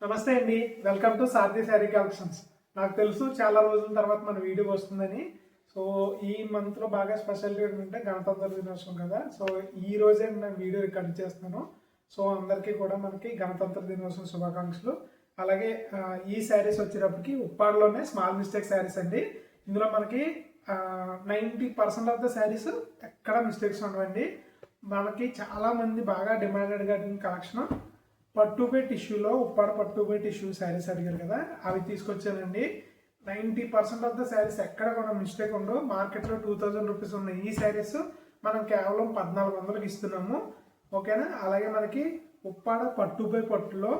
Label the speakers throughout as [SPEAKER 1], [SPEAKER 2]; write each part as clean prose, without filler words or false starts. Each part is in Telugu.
[SPEAKER 1] నమస్తే అండి, welcome to Sarathi sari collections. నాకు తెలుసు చాలా రోజుల తర్వాత మన వీడియో వస్తుందని. సో ఈ మంత్లో బాగా స్పెషాలిటీ ఏంటంటే గణతంత్ర దినోత్సవం కదా. సో ఈ రోజే నేను వీడియో రికార్డ్ చేస్తున్నాను. సో అందరికీ కూడా మనకి గణతంత్ర దినోత్సవం శుభాకాంక్షలు. అలాగే ఈ శారీస్ వచ్చేటప్పటికి ఉప్పాడలోనే స్మాల్ మిస్టేక్ శారీస్ అండి. ఇందులో మనకి 90% ఆఫ్ ద శారీస్ ఎక్కడ మిస్టేక్స్ ఉండవండి. మనకి చాలామంది బాగా డిమాండెడ్గా కలెక్షన్ పట్టుపై టిష్యూలో ఉప్పాడ పట్టుపై టిష్యూ శారీస్ అడిగారు కదా, అవి తీసుకొచ్చానండి. 90% ఆఫ్ ద శారీస్ ఎక్కడ కూడా మిస్టేక్ ఉండవు. మార్కెట్లో 2000 రూపీస్ ఉన్న ఈ శారీస్ మనం కేవలం 1400కి ఇస్తున్నాము. ఓకేనా. అలాగే మనకి ఉప్పాడ పట్టుపై పట్టులో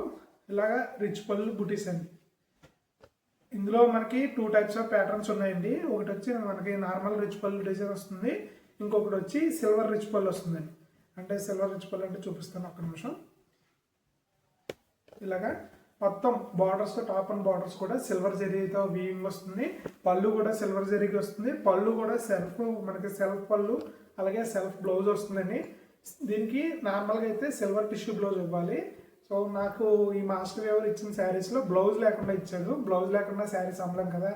[SPEAKER 1] ఇలాగా రిచ్ పళ్ళు బుటీస్ అండి. ఇందులో మనకి 2 టైప్స్ ఆఫ్ ప్యాటర్న్స్ ఉన్నాయండి. ఒకటి వచ్చి మనకి నార్మల్ రిచ్ పళ్ళు డిజైన్ వస్తుంది, ఇంకొకటి వచ్చి సిల్వర్ రిచ్ పళ్ళు వస్తుందండి. అంటే సిల్వర్ రిచ్ పళ్ళు అంటే చూపిస్తాను ఒక్క నిమిషం. ఇలాగా మొత్తం బార్డర్స్, టాప్ అండ్ బార్డర్స్ కూడా సిల్వర్ జరీతో వీవింగ్ వస్తుంది. పళ్ళు కూడా సిల్వర్ జరీకి వస్తుంది. పళ్ళు కూడా మనకి సెల్ఫ్ పళ్ళు, అలాగే సెల్ఫ్ బ్లౌజ్ వస్తుందండి. దీనికి నార్మల్గా అయితే సిల్వర్ టిష్యూ బ్లౌజ్ ఇవ్వాలి. సో నాకు ఈ మాస్టర్ ఎవరు ఇచ్చిన శారీస్లో బ్లౌజ్ లేకుండా ఇచ్చాడు. బ్లౌజ్ లేకుండా శారీస్ అమ్మలేం కదా,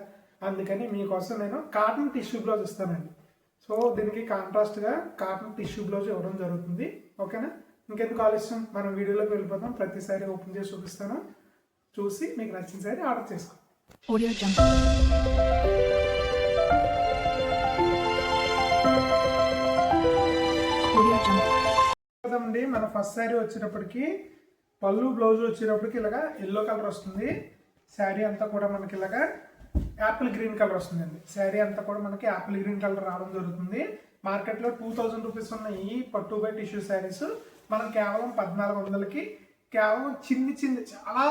[SPEAKER 1] అందుకని మీకోసం నేను కాటన్ టిష్యూ బ్లౌజ్ ఇస్తానండి. సో దీనికి కాంట్రాస్ట్గా కాటన్ టిష్యూ బ్లౌజ్ ఇవ్వడం జరుగుతుంది. ఓకేనా. ఇంకెందుకు ఆలస్యం, మనం వీడియోలోకి వెళ్ళిపోతాం. ప్రతి సారీ ఓపెన్ చేసి చూపిస్తాను, చూసి మీకు నచ్చిన సారీ ఆర్డర్ చేసుకో. అండి మన ఫస్ట్ శారీ వచ్చేటప్పటికి పళ్ళు బ్లౌజ్ వచ్చేటప్పటికి ఇలాగా ఎల్లో కలర్ వస్తుంది. శారీ అంతా కూడా మనకి ఇలాగా యాపిల్ గ్రీన్ కలర్ వస్తుందండి. శారీ అంతా కూడా మనకి యాపిల్ గ్రీన్ కలర్ రావడం జరుగుతుంది. మార్కెట్లో 2000 రూపీస్ ఉన్న ఈ పట్టు బై టిష్యూ శారీస్ మనం కేవలం 1400కి, కేవలం చిన్ని చాలా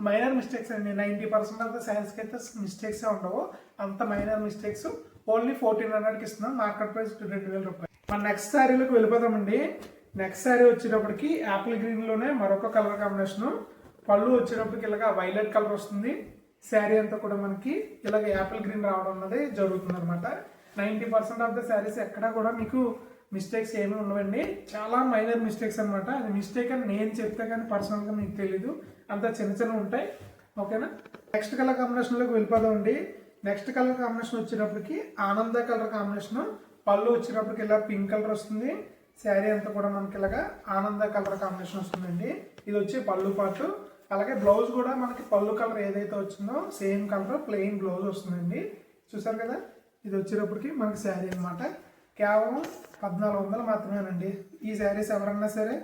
[SPEAKER 1] మైనర్ మిస్టేక్స్ అండి. 90% ఆఫ్ ద శారీస్కి అయితే మిస్టేక్సే ఉండవు. అంత మైనర్ మిస్టేక్స్ ఓన్లీ 1400కి ఇస్తున్నాం. మార్కెట్ ప్రైస్ 2000 రూపాయలు. మన నెక్స్ట్ శారీలోకి వెళ్ళిపోతామండి. నెక్స్ట్ శారీ వచ్చేటప్పటికి యాపిల్ గ్రీన్లోనే మరొక కలర్ కాంబినేషను. పళ్ళు వచ్చేటప్పటికి ఇలాగ వైలెట్ కలర్ వస్తుంది. శారీ అంతా కూడా మనకి ఇలాగ యాపిల్ గ్రీన్ రావడం అన్నది జరుగుతుంది అనమాట. 90% ఆఫ్ ద శారీస్ ఎక్కడా కూడా మీకు మిస్టేక్స్ ఏమీ ఉండవండి. చాలా మైనర్ మిస్టేక్స్ అనమాట. అది మిస్టేక్ అని నేను చెప్తే కానీ పర్సనల్గా మీకు తెలీదు, అంత చిన్న ఉంటాయి. ఓకేనా. నెక్స్ట్ కలర్ కాంబినేషన్లోకి వెళ్ళిపోదామండి. నెక్స్ట్ కలర్ కాంబినేషన్ వచ్చేటప్పటికి ఆనంద కలర్ కాంబినేషన్. పళ్ళు వచ్చేటప్పటికి ఇలా పింక్ కలర్ వస్తుంది. శారీ అంతా కూడా మనకి ఇలాగా ఆనంద కలర్ కాంబినేషన్ వస్తుందండి. ఇది వచ్చి పళ్ళు పాటు. అలాగే బ్లౌజ్ కూడా మనకి పళ్ళు కలర్ ఏదైతే వచ్చిందో సేమ్ కలర్ ప్లెయిన్ బ్లౌజ్ వస్తుందండి. చూసారు కదా, ఇది వచ్చేటప్పటికి మనకి శారీ అనమాట. కేవలం 1400 మాత్రమేనండి. ఈ శారీస్ ఎవరన్నా సరే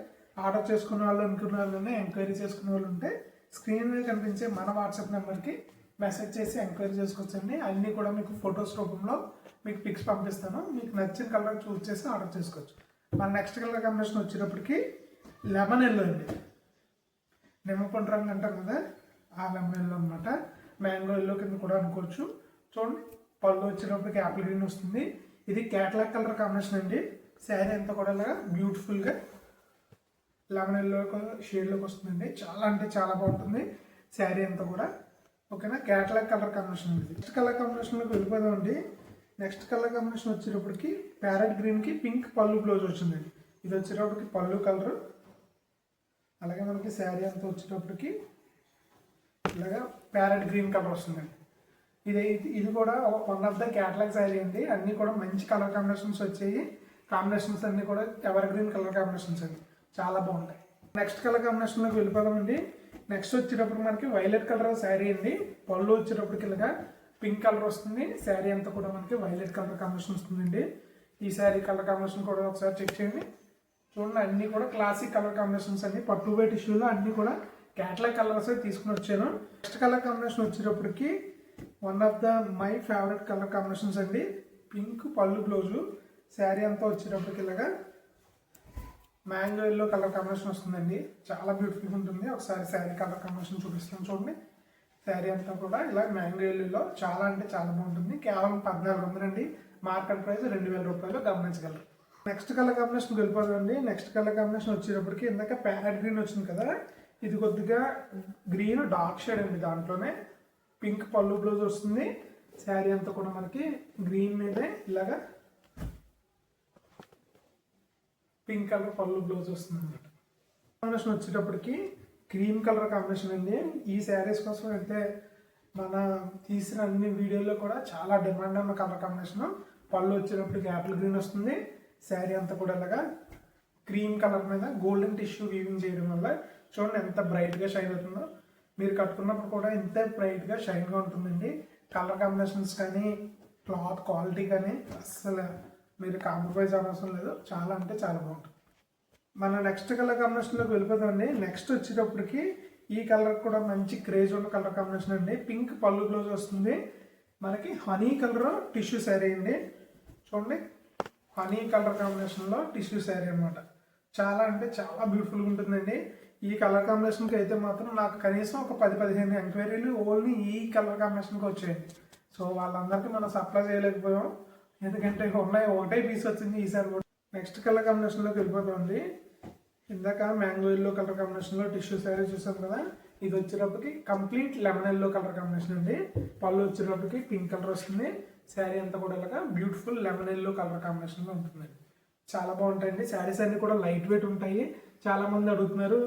[SPEAKER 1] ఆర్డర్ చేసుకునే వాళ్ళు, అనుకునే వాళ్ళు, ఎంక్వైరీ చేసుకునే వాళ్ళు ఉంటే స్క్రీన్ మీద కనిపించే మన వాట్సాప్ నెంబర్కి మెసేజ్ చేసి ఎంక్వైరీ చేసుకోవచ్చండి. అన్నీ కూడా మీకు ఫొటోస్ రూపంలో మీకు పిక్స్ పంపిస్తాను. మీకు నచ్చిన కలర్ చూస్ చేసి ఆర్డర్ చేసుకోవచ్చు. మన నెక్స్ట్ కలర్ కాంబినేషన్ వచ్చేటప్పటికి లెమన్ ఎల్లో అండి. నిమ్మపండు రంగు అంటాం కదా, ఆ లెమన్ ఎల్లో అనమాట. మ్యాంగో ఎల్లో కింద కూడా అనుకోవచ్చు. చూడండి, పళ్ళు వచ్చేటప్పటికి యాపిల్ గ్రీన్ వస్తుంది. ఇది క్యాట్లాగ్ కలర్ కాంబినేషన్ అండి. శారీ అంతా కూడా ఇలాగా బ్యూటిఫుల్గా లెమన్ ఎల్లో షేడ్లోకి వస్తుందండి. చాలా అంటే చాలా బాగుంటుంది శారీ అంతా కూడా. ఓకేనా. క్యాట్లాగ్ కలర్ కాంబినేషన్ ఇది. నెక్స్ట్ కలర్ కాంబినేషన్లోకి వెళ్ళిపోదామండి. నెక్స్ట్ కలర్ కాంబినేషన్ వచ్చేటప్పటికి ప్యారెట్ గ్రీన్కి పింక్ పళ్ళు బ్లౌజ్ వచ్చిందండి. ఇది వచ్చేటప్పటికి పళ్ళు కలర్. అలాగే మనకి శారీ అంతా వచ్చేటప్పటికి ఇలాగా ప్యారెట్ గ్రీన్ కలర్ వస్తుందండి. ఇది కూడా one of the catalogue sari అండి. అన్నీ కూడా మంచి కలర్ కాంబినేషన్స్ వచ్చాయి. కాంబినేషన్స్ అన్నీ కూడా ఎవర్ గ్రీన్ కలర్ కాంబినేషన్స్ అండి, చాలా బాగుంటాయి. నెక్స్ట్ కలర్ కాంబినేషన్లోకి వెళ్ళిపోదామండి. నెక్స్ట్ వచ్చేటప్పుడు మనకి వైలెట్ కలర్ శారీ అండి. పళ్ళు వచ్చేటప్పటికి ఇలాగా పింక్ కలర్ వస్తుంది. శారీ అంతా కూడా మనకి వైలెట్ కలర్ కాంబినేషన్ వస్తుందండి. ఈ శారీ కలర్ కాంబినేషన్ కూడా ఒకసారి చెక్ చేయండి. చూడండి, అన్నీ కూడా క్లాసిక్ కలర్ కాంబినేషన్స్ అండి. పట్టు బై టిష్యూలో అన్నీ కూడా క్యాటలాగ్ కలర్స్ తీసుకుని వచ్చాను. నెక్స్ట్ కలర్ కాంబినేషన్ వచ్చేటప్పటికి one of the my favourite colour combinations అండి. పింక్ పళ్ళు బ్లౌజు. శారీ అంతా వచ్చేటప్పటికి ఇలాగా మ్యాంగో ఎల్లో కలర్ కాంబినేషన్ వస్తుందండి. చాలా బ్యూటిఫుల్గా ఉంటుంది. ఒకసారి శారీ కలర్ కాంబినేషన్ చూపిస్తాను చూడండి. శారీ అంతా కూడా ఇలా మ్యాంగో ఎల్లోలో చాలా అంటే చాలా బాగుంటుంది. కేవలం 1400 అండి. మార్కెట్ ప్రైస్ 2000 రూపాయలు, గమనించగలరు. నెక్స్ట్ కలర్ కాంబినేషన్కి వెళ్ళిపోదండి. నెక్స్ట్ కలర్ కాంబినేషన్ వచ్చేటప్పటికి ఇందాక ప్యారెట్ గ్రీన్ వచ్చింది కదా, ఇది కొద్దిగా గ్రీన్ డార్క్ షేడ్ అండి. దాంట్లోనే పింక్ పళ్ళు బ్లౌజ్ వస్తుంది. శారీ అంతా కూడా మనకి గ్రీన్ మీదే ఇలాగా పింక్ కలర్ పళ్ళు బ్లౌజ్ వస్తుంది అనమాట. కాంబినేషన్ వచ్చేటప్పటికి క్రీమ్ కలర్ కాంబినేషన్ అండి. ఈ శారీస్ కోసం అయితే మన తీసిన అన్ని వీడియోల్లో కూడా చాలా డిమాండ్ ఉన్న కలర్ కాంబినేషన్. పళ్ళు వచ్చేటప్పటికి యాపిల్ గ్రీన్ వస్తుంది. శారీ అంతా కూడా ఇలాగా క్రీమ్ కలర్ మీద గోల్డెన్ టిష్యూ వీవింగ్ చేయడం వల్ల చూడండి ఎంత బ్రైట్గా షైన్ అవుతుందో. మీరు కట్టుకున్నప్పుడు కూడా ఇంతే బ్రైట్గా షైన్గా ఉంటుందండి. కలర్ కాంబినేషన్స్ కానీ క్లాత్ క్వాలిటీ కానీ అస్సలు మీరు కాంప్రమైజ్ అవసరం లేదు. చాలా అంటే చాలా బాగుంటుంది. మన నెక్స్ట్ కలర్ కాంబినేషన్లోకి వెళ్ళిపోతామండి. నెక్స్ట్ వచ్చేటప్పటికి ఈ కలర్ కూడా మంచి క్రేజ్ ఉన్న కలర్ కాంబినేషన్ అండి. పింక్ పళ్ళు బ్లౌజ్ వస్తుంది. మనకి హనీ కలర్ టిష్యూ శారీ అండి. చూడండి హనీ కలర్ కాంబినేషన్లో టిష్యూ శారీ అనమాట. చాలా అంటే చాలా బ్యూటిఫుల్గా ఉంటుందండి. ఈ కలర్ కాంబినేషన్కి అయితే మాత్రం నాకు కనీసం ఒక 10-15 ఎంక్వైరీలు ఓన్లీ ఈ కలర్ కాంబినేషన్కి వచ్చాయి. సో వాళ్ళందరికీ మనం సప్లై చేయలేకపోయాం, ఎందుకంటే ఉన్నాయి ఒకటే పీస్ వచ్చింది ఈసారి కూడా. నెక్స్ట్ కలర్ కాంబినేషన్లోకి వెళ్ళిపోతుంది. ఇందాక మ్యాంగో ఎల్లో కలర్ కాంబినేషన్లో టిష్యూ శారీ చూసాం కదా, ఇది వచ్చేటప్పటికి complete lemon yellow colour combination అండి. పళ్ళు వచ్చేటప్పటికి పింక్ కలర్ వస్తుంది. శారీ అంతా కూడా ఇలాగా బ్యూటిఫుల్ లెమన్ ఎల్లో కలర్ కాంబినేషన్లో ఉంటుందండి. చాలా బాగుంటాయండి. శారీస్ అన్ని కూడా లైట్ వెయిట్ ఉంటాయి. చాలా మంది అడుగుతున్నారు,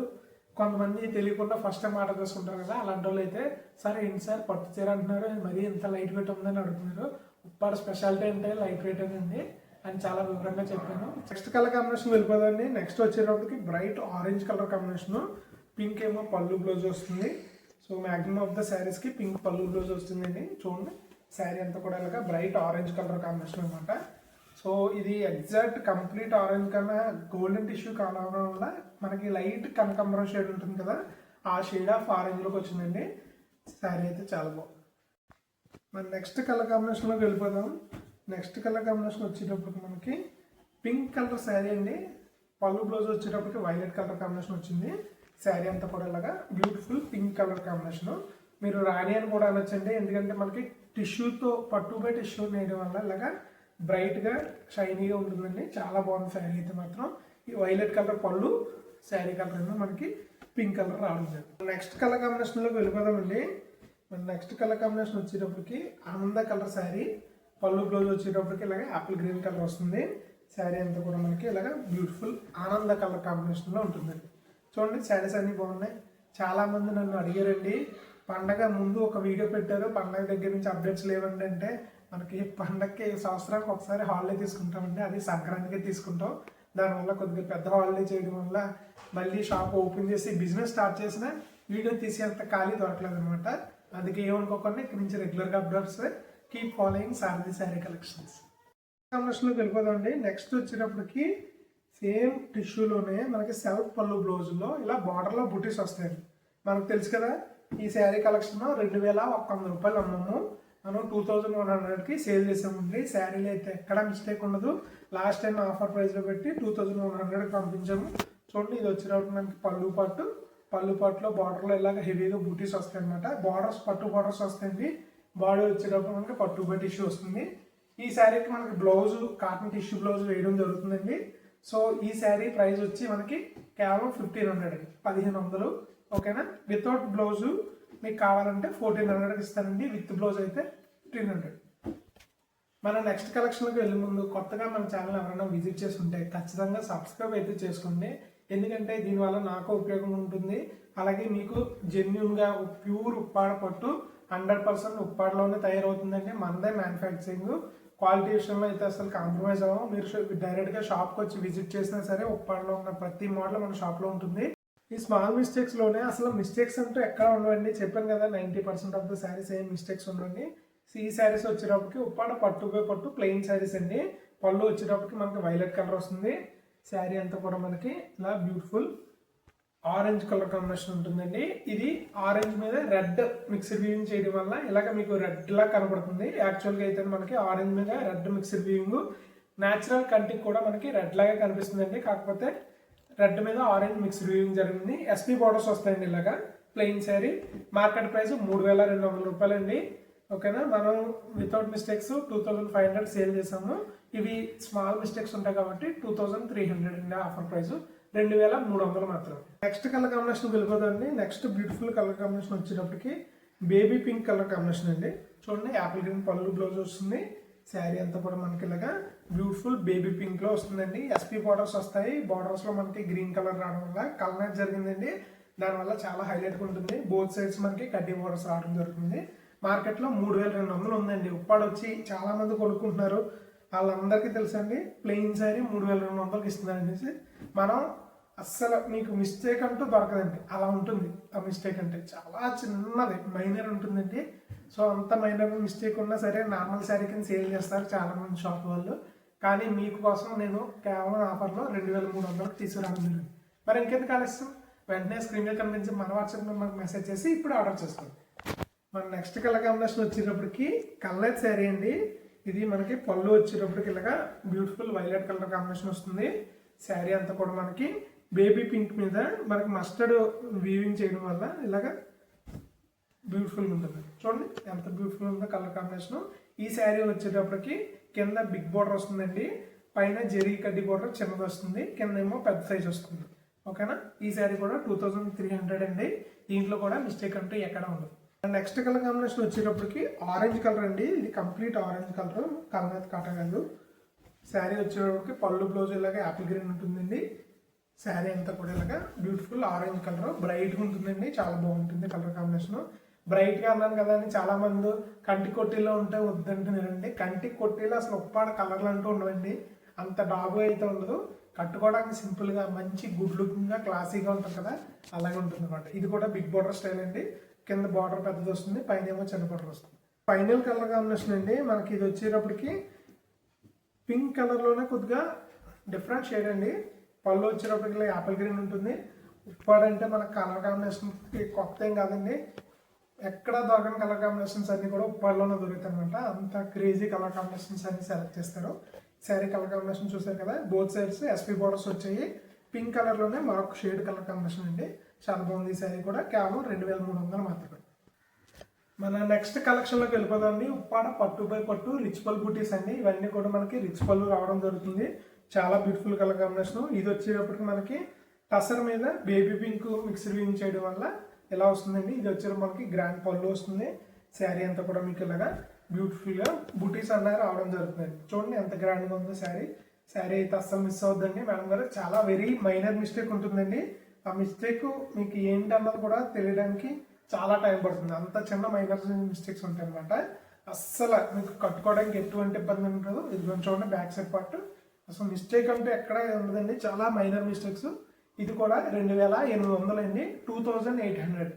[SPEAKER 1] కొంతమంది తెలియకుండా ఫస్ట్ టైం ఆర్డర్ చేసుకుంటారు కదా, అలాంటి వాళ్ళు అయితే సరే ఏంటి సార్ పట్టు చీర అంటున్నారు, మరీ ఇంత లైట్ వెయిట్ ఉందని అడుగుతున్నారు. ఉప్పాడ స్పెషాలిటీ అంటే లైట్ వెయిట్ అండి అని చాలా వివరంగా చెప్పాను. నెక్స్ట్ కలర్ కాంబినేషన్ వెళ్ళిపోదండి. నెక్స్ట్ వచ్చేటప్పటికి bright orange colour combination. Pink ఏమో పళ్ళు బ్లౌజ్ వస్తుంది. సో మ్యాక్సిమం ఆఫ్ ద శారీస్కి పింక్ పళ్ళు బ్లౌజ్ వస్తుందండి. చూడండి శారీ అంతా కూడా ఇలాగా బ్రైట్ ఆరెంజ్ కలర్ కాంబినేషన్ అనమాట. సో ఇది ఎగ్జాక్ట్ కంప్లీట్ ఆరెంజ్ కన్నా గోల్డెన్ టిష్యూ కావడం వల్ల మనకి లైట్ కనకాంబరం షేడ్ ఉంటుంది కదా, ఆ షేడ్ ఆఫ్ ఆరెంజ్లోకి వచ్చిందండి. శారీ అయితే చాలా బాగుంది. మన నెక్స్ట్ కలర్ కాంబినేషన్లోకి వెళ్ళిపోదాం. నెక్స్ట్ కలర్ కాంబినేషన్ వచ్చేటప్పటికి మనకి పింక్ కలర్ శారీ అండి. పళ్ళు బ్లౌజ్ వచ్చేటప్పటికి వైలెట్ కలర్ కాంబినేషన్ వచ్చింది. శారీ అంతా కూడా ఇలాగా బ్యూటిఫుల్ పింక్ కలర్ కాంబినేషన్. మీరు రాణి అని కూడా అనొచ్చండి, ఎందుకంటే మనకి టిష్యూతో పట్టు బై టిష్యూ నేయడం వల్ల ఇలాగా బ్రైట్గా షైనీగా ఉంటుందండి. చాలా బాగుంది శారీ అయితే మాత్రం. ఈ వైలెట్ కలర్ పళ్ళు, శారీ కలర్ ఏమో మనకి పింక్ కలర్ రావడం జరిగింది. నెక్స్ట్ కలర్ కాంబినేషన్లోకి వెళ్ళిపోదామండి. మన నెక్స్ట్ కలర్ కాంబినేషన్ వచ్చేటప్పటికి ఆనంద కలర్ శారీ. పళ్ళు బ్లౌజ్ వచ్చేటప్పటికి ఇలాగ యాపిల్ గ్రీన్ కలర్ వస్తుంది. శారీ అంతా కూడా మనకి ఇలాగ బ్యూటిఫుల్ ఆనంద కలర్ కాంబినేషన్లో ఉంటుందండి. చూడండి శారీస్ అన్నీ బాగున్నాయి. చాలామంది నన్ను అడిగారండి, పండగ ముందు ఒక వీడియో పెట్టారు, పండగ దగ్గర నుంచి అప్డేట్స్ లేవండి అంటే, మనకి పండగకి సంవత్సరానికి ఒకసారి హాలిడే తీసుకుంటామండి. అది సంక్రాంతికే తీసుకుంటాం. దానివల్ల కొద్దిగా పెద్ద హాలిడే చేయడం వల్ల మళ్ళీ షాప్ ఓపెన్ చేసి బిజినెస్ స్టార్ట్ చేసిన వీడియో తీసేంత ఖాళీ దొరకలేదు అనమాట. అందుకే ఏమనుకోకుండా ఇక్కడ నుంచి రెగ్యులర్గా అప్డేట్స్ కీప్ ఫాలోయింగ్ సారథి శారీ కలెక్షన్స్. కాంబినేషన్లోకి వెళ్ళిపోదామండి. నెక్స్ట్ వచ్చేటప్పటికి సేమ్ టిష్యూలోనే మనకి సెల్ఫ్ పళ్ళు బ్లౌజ్లో ఇలా బార్డర్లో బుటీస్ వస్తాయండి. మనకు తెలుసు కదా, ఈ శారీ కలెక్షన్ 2100 రూపాయలు అమ్మము. మనం 2100కి సేల్ చేసామండి. శారీలో అయితే ఎక్కడ మిస్టేక్ ఉండదు. లాస్ట్ టైం ఆఫర్ ప్రైస్లో పెట్టి 2100కి పంపించాము. చూడండి ఇది వచ్చేటప్పుడు మనకి పళ్ళు పాటులో బార్డర్లో ఇలాగ హెవీగా బూటీస్ వస్తాయి అనమాట. బార్డర్స్ పట్టు బార్డర్స్ వస్తాయండి. బాడీ వచ్చేటప్పుడు మనకి పట్టు బై టిష్యూ వస్తుంది. ఈ శారీకి మనకి బ్లౌజ్ కాటన్ టిష్యూ బ్లౌజ్ వేయడం జరుగుతుందండి. సో ఈ శారీ ప్రైస్ వచ్చి మనకి కేవలం 1500 1500. ఓకేనా. వితౌట్ బ్లౌజు మీకు కావాలంటే 1400 ఇస్తానండి. విత్ బ్లౌజ్ అయితే 1500. మన నెక్స్ట్ కలెక్షన్కి వెళ్ళే ముందు కొత్తగా మన ఛానల్ ఎవరైనా విజిట్ చేసి ఉంటే ఖచ్చితంగా సబ్స్క్రైబ్ అయితే చేసుకోండి. ఎందుకంటే దీనివల్ల నాకు ఉపయోగం ఉంటుంది. అలాగే మీకు జెన్యున్గా ప్యూర్ ఉప్పాడ పట్టు 100% ఉప్పాడలోనే తయారవుతుందండి. మనదే మ్యానుఫ్యాక్చరింగ్. క్వాలిటీ విషయంలో అయితే అసలు కాంప్రమైజ్ అవ్వం. మీరు డైరెక్ట్గా షాప్కి వచ్చి విజిట్ చేసినా సరే ఉప్పాడలో ఉన్న ప్రతి మోడల్ మన షాప్లో ఉంటుంది. ఈ స్మాల్ మిస్టేక్స్లోనే అసలు మిస్టేక్స్ అంటూ ఎక్కడ ఉండవండి. చెప్పాను కదా 90% ఆఫ్ ద శారీస్ ఏం మిస్టేక్స్ ఉండండి. ఈ శారీస్ వచ్చేటప్పటికి ఉప్పాడ పట్టు బై పట్టు ప్లెయిన్ శారీస్ అండి. పళ్ళు వచ్చేటప్పటికి మనకి వైలెట్ కలర్ వస్తుంది. శారీ అంతా కూడా మనకి ఇలా బ్యూటిఫుల్ ఆరెంజ్ కలర్ కాంబినేషన్ ఉంటుందండి. ఇది ఆరెంజ్ మీద రెడ్ మిక్స్డ్ వీవింగ్ చేయడం వల్ల ఇలాగ మీకు రెడ్ లా కనబడుతుంది. యాక్చువల్గా అయితే మనకి ఆరెంజ్ మీద రెడ్ మిక్స్డ్ వీవింగ్, న్యాచురల్ కంటికి కూడా మనకి రెడ్ లాగా కనిపిస్తుందండి. కాకపోతే రెడ్ మీద ఆరెంజ్ మిక్స్డ్ వీవింగ్ జరిగింది. ఎస్పీ బార్డర్స్ వస్తాయండి. ఇలాగా ప్లెయిన్ శారీ. మార్కెట్ ప్రైస్ 3200 రూపాయలండి. ఓకేనా. మనం వితౌట్ మిస్టేక్స్ 2500 సేల్ చేసాము. ఇవి స్మాల్ మిస్టేక్స్ ఉంటాయి కాబట్టి 2300 అండి ఆఫర్ ప్రైస్. 2300 మాత్రం. నెక్స్ట్ కలర్ కాంబినేషన్ వెళ్ళిపోదండి. నెక్స్ట్ బ్యూటిఫుల్ కలర్ కాంబినేషన్ వచ్చేటప్పటికి బేబీ పింక్ కలర్ కాంబినేషన్ అండి. చూడండి యాపిల్ గ్రీన్ పళ్ళు బ్లౌజ్ వస్తుంది. శారీ అంతా కూడా మనకి ఇలాగా బ్యూటిఫుల్ బేబీ పింక్లో వస్తుందండి. ఎస్పీ బార్డర్స్ వస్తాయి. బార్డర్స్లో మనకి గ్రీన్ కలర్ రావడం వల్ల కలర్ జరిగిందండి. దానివల్ల చాలా హైలైట్గా ఉంటుంది. బోత్ సైడ్స్ మనకి కడ్డీ బోర్డర్స్ రావడం జరుగుతుంది. మార్కెట్లో 3200 ఉందండి. ఉప్పాడ వచ్చి చాలా మంది కొనుక్కుంటున్నారు. వాళ్ళందరికీ తెలుసండి ప్లెయిన్ శారీ 3200కి ఇస్తున్నారు అనేసి. మనం అస్సలు మీకు మిస్టేక్ అంటూ దొరకదండి, అలా ఉంటుంది. ఆ మిస్టేక్ అంటే చాలా చిన్నది, మైనర్ ఉంటుందండి. సో అంత మైనర్ మిస్టేక్ ఉన్నా సరే నార్మల్ శారీ కింద సేల్ చేస్తారు చాలా మంది షాప్ వాళ్ళు. కానీ మీకు కోసం నేను కేవలం ఆఫర్లో 2300కి తీసుకురావడం జరిగింది. మరి ఇంకెందుకు ఆలస్యం, వెంటనే స్క్రీన్ మీద కనిపించి మన వాట్సాప్ నెంబర్కి మెసేజ్ చేసి ఇప్పుడు ఆర్డర్ చేసుకోండి. మన నెక్స్ట్ కలర్ కాంబినేషన్ వచ్చేటప్పటికి కలర్ శారీ అండి. ఇది మనకి పళ్ళు వచ్చేటప్పటికి ఇలాగా బ్యూటిఫుల్ వైలెట్ కలర్ కాంబినేషన్ వస్తుంది. శారీ అంతా కూడా మనకి బేబీ పింక్ మీద మనకి మస్టర్డ్ వీవింగ్ చేయడం వల్ల ఇలాగా బ్యూటిఫుల్గా ఉంటుంది. చూడండి ఎంత బ్యూటిఫుల్ ఉందో కలర్ కాంబినేషన్. ఈ శారీ వచ్చేటప్పటికి కింద బిగ్ బోర్డర్ వస్తుందండి, పైన జెరీ కడ్డీ బోర్డర్ చిన్నది వస్తుంది, కింద ఏమో పెద్ద సైజ్ వస్తుంది. ఓకేనా, ఈ శారీ కూడా 2300 అండి. దీంట్లో కూడా మిస్టేక్ అంటూ ఎక్కడ ఉండదు. నెక్స్ట్ కలర్ కాంబినేషన్ వచ్చేటప్పటికి ఆరెంజ్ కలర్ అండి. ఇది complete orange colour, colour cotton కాదు. శారీ వచ్చేటప్పటికి పళ్ళు బ్లౌజ్ ఇలాగా యాపిల్ గ్రీన్ ఉంటుందండి. శారీ అంతా కూడా ఇలాగా బ్యూటిఫుల్ ఆరెంజ్ కలర్, బ్రైట్గా ఉంటుందండి. చాలా బాగుంటుంది కలర్ కాంబినేషన్. బ్రైట్గా అన్నాను కదా అని చాలా మంది కంటి కొట్టీలో ఉంటే వద్దంటున్నారండి. కంటి కొట్టీలో అసలు ఉప్పాడ కలర్లు అంటూ ఉండవండి. అంత డాబు అయితే ఉండదు. కట్టుకోవడానికి సింపుల్గా మంచి గుడ్ లుకింగ్గా క్లాసీగా ఉంటుంది కదా, అలాగే ఉంటుంది అనమాట. ఇది కూడా బిగ్ బార్డర్ స్టైల్ అండి. కింద బార్డర్ పెద్దది వస్తుంది, పైన ఏమో చిన్న బార్డర్ వస్తుంది. ఫైనల్ కలర్ కాంబినేషన్ అండి. మనకి ఇది వచ్చేటప్పటికి పింక్ కలర్లోనే కొద్దిగా డిఫరెంట్ షేడ్ అండి. పళ్ళు వచ్చేటప్పటికి యాపిల్ గ్రీన్ ఉంటుంది. ఉప్పాడంటే మన కలర్ కాంబినేషన్కి కొత్త ఏం కాదండి. ఎక్కడ దొరకని కలర్ కాంబినేషన్స్ అన్ని కూడా ఉప్పాడులోనే దొరుకుతాయి అనమాట. అంత క్రేజీ కలర్ కాంబినేషన్స్ అన్ని సెలెక్ట్ చేస్తారు. శారీ కలర్ కాంబినేషన్ చూసారు కదా, బోత్ సైడ్స్ ఎస్పీ బోర్డర్స్ వచ్చాయి. పింక్ కలర్లోనే మరొక షేడ్ కలర్ కాంబినేషన్ అండి. చాలా బాగుంది ఈ శారీ కూడా. కేవలం 2300 మాత్రమే. మన నెక్స్ట్ కలెక్షన్లోకి వెళ్ళిపోదండి. ఉప్పాడ పట్టు బై పట్టు రిచ్ పల్ బూటీస్ అండి. ఇవన్నీ కూడా మనకి రిచ్ పళ్ళు రావడం జరుగుతుంది. చాలా బ్యూటిఫుల్ కలర్ కాంబినేషన్. ఇది వచ్చేటప్పటికి మనకి టసర్ మీద బేబీ పింక్ మిక్స్డ్ వీవింగ్ చేయడం వల్ల ఇలా వస్తుందండి. ఇది వచ్చేటప్పుడు మనకి గ్రాండ్ పళ్ళు వస్తుంది. శారీ అంతా కూడా మీకు ఇలాగా బ్యూటిఫుల్గా బూటీస్ అన్నారు రావడం జరుగుతుంది. చూడండి ఎంత గ్రాండ్గా ఉందో శారీ. శారీ అయితే అస్సలు మిస్ అవుద్దండి మేడం గారు. చాలా వెరీ మైనర్ మిస్టేక్ ఉంటుందండి. ఆ మిస్టేక్ మీకు ఏంటన్నది కూడా తెలియడానికి చాలా టైం పడుతుంది. అంత చిన్న మైనర్ మిస్టేక్స్ ఉంటాయి అనమాట. అస్సలు మీకు కట్టుకోవడానికి ఎటువంటి ఇబ్బంది ఉండదు. ఇది చూడండి బ్యాక్ సైడ్ పార్ట్. అసలు మిస్టేక్ అంటే ఎక్కడ ఉండదండి, చాలా మైనర్ మిస్టేక్స్. ఇది కూడా 2800 అండి, 2800.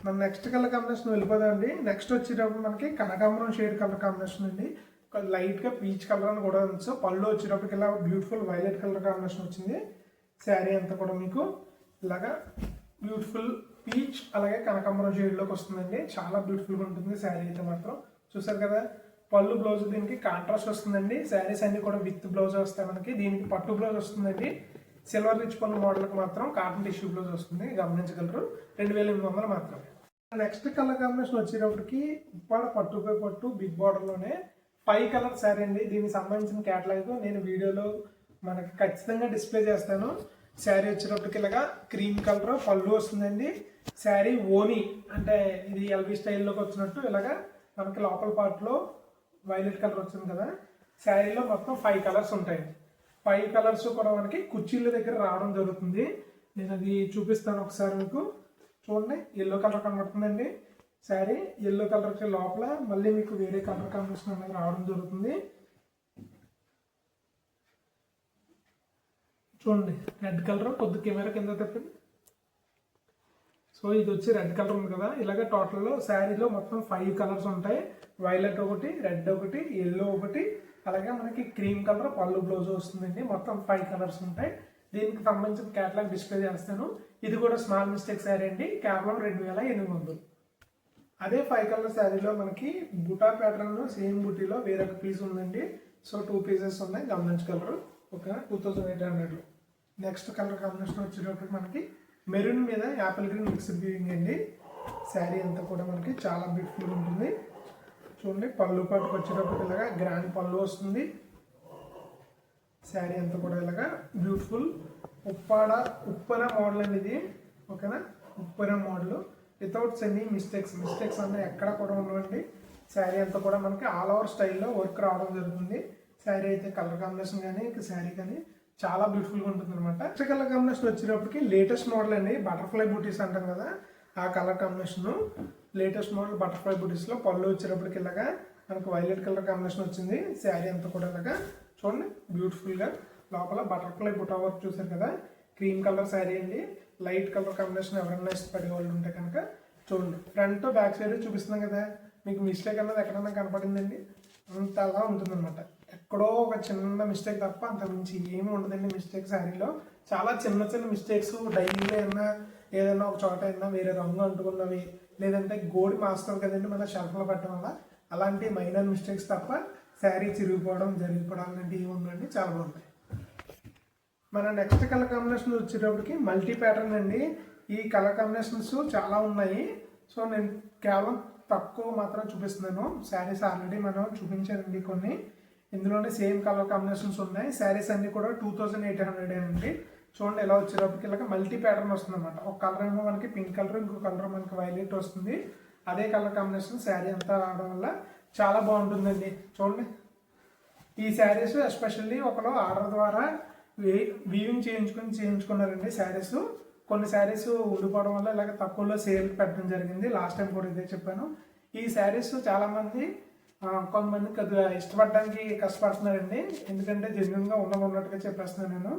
[SPEAKER 1] మన నెక్స్ట్ కలర్ కాంబినేషన్ వెళ్ళిపోదండి. నెక్స్ట్ వచ్చేటప్పుడు మనకి కనకాంబరం షేడ్ కలర్ కాంబినేషన్ అండి. లైట్గా పీచ్ కలర్ అని కూడా ఉంది. పళ్ళు వచ్చేటప్పటికి ఇలా బ్యూటిఫుల్ వైలెట్ కలర్ కాంబినేషన్ వచ్చింది. శారీ అంతా కూడా మీకు ఇలాగా బ్యూటిఫుల్ పీచ్ అలాగే కనకాంబరం షేడ్లోకి వస్తుందండి. చాలా బ్యూటిఫుల్గా ఉంటుంది శారీ అయితే మాత్రం. చూసారు కదా, పళ్ళు బ్లౌజ్ దీనికి కాంట్రాస్ట్ వస్తుందండి. శారీస్ అన్ని కూడా విత్ బ్లౌజ్ వస్తాయి మనకి. దీనికి పట్టు బ్లౌజ్ వస్తుందండి. సిల్వర్ రిచ్ పళ్ళు మోడల్కి మాత్రం కాటన్ టిష్యూ బ్లౌజ్ వస్తుంది, గమనించగలరు. 2800 మాత్రమే. నెక్స్ట్ కలర్ కాంబినేషన్ వచ్చేటప్పటికి ఉప్పాడ పట్టు బై పట్టు బిగ్ బార్డర్లోనే 5 కలర్ శారీ అండి. దీనికి సంబంధించిన క్యాటలాగ్ నేను వీడియోలో మనకి ఖచ్చితంగా డిస్ప్లే చేస్తాను. శారీ వచ్చేటప్పటికి ఇలాగా క్రీమ్ కలర్ పళ్ళు వస్తుందండి. శారీ ఓనీ అంటే ఇది ఎల్బీ స్టైల్లోకి వచ్చినట్టు ఇలాగా మనకి లోపల పార్ట్లో వైలెట్ కలర్ వచ్చింది కదా. శారీలో మొత్తం 5 కలర్స్ ఉంటాయి. 5 కలర్స్ కూడా మనకి కుర్చీల దగ్గర రావడం జరుగుతుంది. నేను అది చూపిస్తాను ఒకసారి మీకు. చూడండి, ఎల్లో కలర్ కనబడుతుందండి శారీ. ఎల్లో కలర్కి లోపల మళ్ళీ మీకు వేరే కలర్ కాంబినేషన్ అనేది రావడం జరుగుతుంది. చూడండి రెడ్ కలర్, కొద్ది కెమెరా కింద తప్పండి. సో ఇది వచ్చి రెడ్ కలర్ ఉంది కదా. ఇలాగ టోటల్లో శారీలో మొత్తం 5 కలర్స్ ఉంటాయి. వైలెట్ ఒకటి, రెడ్ ఒకటి, ఎల్లో ఒకటి, అలాగే మనకి క్రీమ్ కలర్ పళ్ళు బ్లౌజ్ వస్తుందండి. మొత్తం 5 కలర్స్ ఉంటాయి. దీనికి సంబంధించిన క్యాటలాగ్ డిస్ప్లే చేస్తాను. ఇది కూడా స్మాల్ మిస్టేక్ శారీ అండి, కేవలం 2800. అదే 5 కలర్ శారీలో మనకి బుటా ప్యాటర్న్ సేమ్ బుటీలో వేరొక పీస్ ఉందండి. సో 2 పీసెస్ ఉన్నాయి, గమనించగలరు. ఒక 2800లో. నెక్స్ట్ కలర్ కాంబినేషన్ వచ్చేటప్పటికి మనకి మెరూన్ మీద యాపిల్ గ్రీన్ మిక్స్డ్ వీవింగ్ అండి. శారీ అంతా కూడా మనకి చాలా బ్యూటిఫుల్గా ఉంటుంది. చూడండి, పళ్ళు పాటుకు వచ్చేటప్పటికి ఇలాగా గ్రాండ్ పళ్ళు వస్తుంది. శారీ అంతా కూడా ఇలాగా బ్యూటిఫుల్ ఉప్పన మోడల్ అండి ఇది. ఓకేనా, ఉప్పన మోడల్ వితౌట్ ఎనీ మిస్టేక్స్ అన్నీ ఎక్కడ కూడా ఉండవండి. శారీ అంతా కూడా మనకి ఆల్ ఓవర్ స్టైల్లో వర్క్ రావడం జరుగుతుంది. శారీ అయితే కలర్ కాంబినేషన్ కానీ ఇంకా శారీ కానీ చాలా బ్యూటిఫుల్గా ఉంటుంది అనమాట. నెక్స్ట్ కలర్ కాంబినేషన్ వచ్చేటప్పటికి లేటెస్ట్ మోడల్ అండి, బటర్ఫ్లై బూటీస్ అంటాం కదా ఆ colour combination. Latest model butterfly బూటీస్లో పళ్ళు వచ్చేటప్పటికి ఇలాగా మనకు వైలెట్ కలర్ కాంబినేషన్ వచ్చింది. శారీ అంతా కూడా ఇలాగా చూడండి బ్యూటిఫుల్గా లోపల బటర్ఫ్లై బుటా వర్క్ చూసారు కదా, క్రీమ్ కలర్ శారీ అండి. లైట్ కలర్ కాంబినేషన్ ఎవరైనా ఇష్టపడే వాళ్ళు ఉంటే కనుక చూడండి. ఫ్రంట్ బ్యాక్ సైడ్ చూపిస్తున్నాం కదా, మీకు మిస్టేక్ అన్నది ఎక్కడన్నా కనపడిందండి, అంత అలా ఉంటుందన్నమాట. ఎక్కడో ఒక చిన్న మిస్టేక్ తప్ప అంత మించి ఏమీ ఉండదండి మిస్టేక్ శారీలో. చాలా చిన్న చిన్న మిస్టేక్స్ డైలీలో అయినా ఏదైనా ఒక చోట అయినా వేరే రంగు అంటుకున్నవి, లేదంటే గోడి మాస్తారు కదండి మన షెల్ఫ్లో పెట్టడం వల్ల, అలాంటి మైనర్ మిస్టేక్స్ తప్ప శారీ చిరిగిపోవడం జరిగిపోవడం అలాంటివి ఏమి ఉందండి, చాలా బాగుంటాయి. మన నెక్స్ట్ కలర్ కాంబినేషన్ వచ్చేటప్పటికి మల్టీ ప్యాటర్న్ అండి. ఈ కలర్ కాంబినేషన్స్ చాలా ఉన్నాయి, సో నేను కేవలం తక్కువ మాత్రం చూపిస్తున్నాను. శారీస్ ఆల్రెడీ మనం చూపించారండి కొన్ని, ఇందులోనే సేమ్ కలర్ కాంబినేషన్స్ ఉన్నాయి. శారీస్ అన్ని కూడా 2800 అండి. చూడండి ఎలా వచ్చేటప్పటికి ఇలాగ మల్టీ ప్యాటర్న్ వస్తుంది అనమాట. ఒక కలర్ ఏమో మనకి పింక్ కలర్, ఇంకో కలర్ మనకి వైలెట్ వస్తుంది. అదే కలర్ కాంబినేషన్ శారీ అంతా రావడం వల్ల చాలా బాగుంటుందండి. చూడండి ఈ శారీస్ ఎస్పెషల్లీ ఒకరు ఆర్డర్ ద్వారా వీవింగ్ చేయించుకున్నారండి శారీస్. కొన్ని శారీస్ ఉండిపోవడం వల్ల ఇలాగ తక్కువలో సేల్ పెట్టడం జరిగింది. లాస్ట్ టైం కూడా ఇదే చెప్పాను. ఈ శారీస్ చాలామంది కొంతమంది కొద్దిగా ఇష్టపడడానికి కష్టపడుతున్నారండి, ఎందుకంటే జెన్యున్గా ఉన్నట్టుగా చెప్పేస్తున్నాను నేను.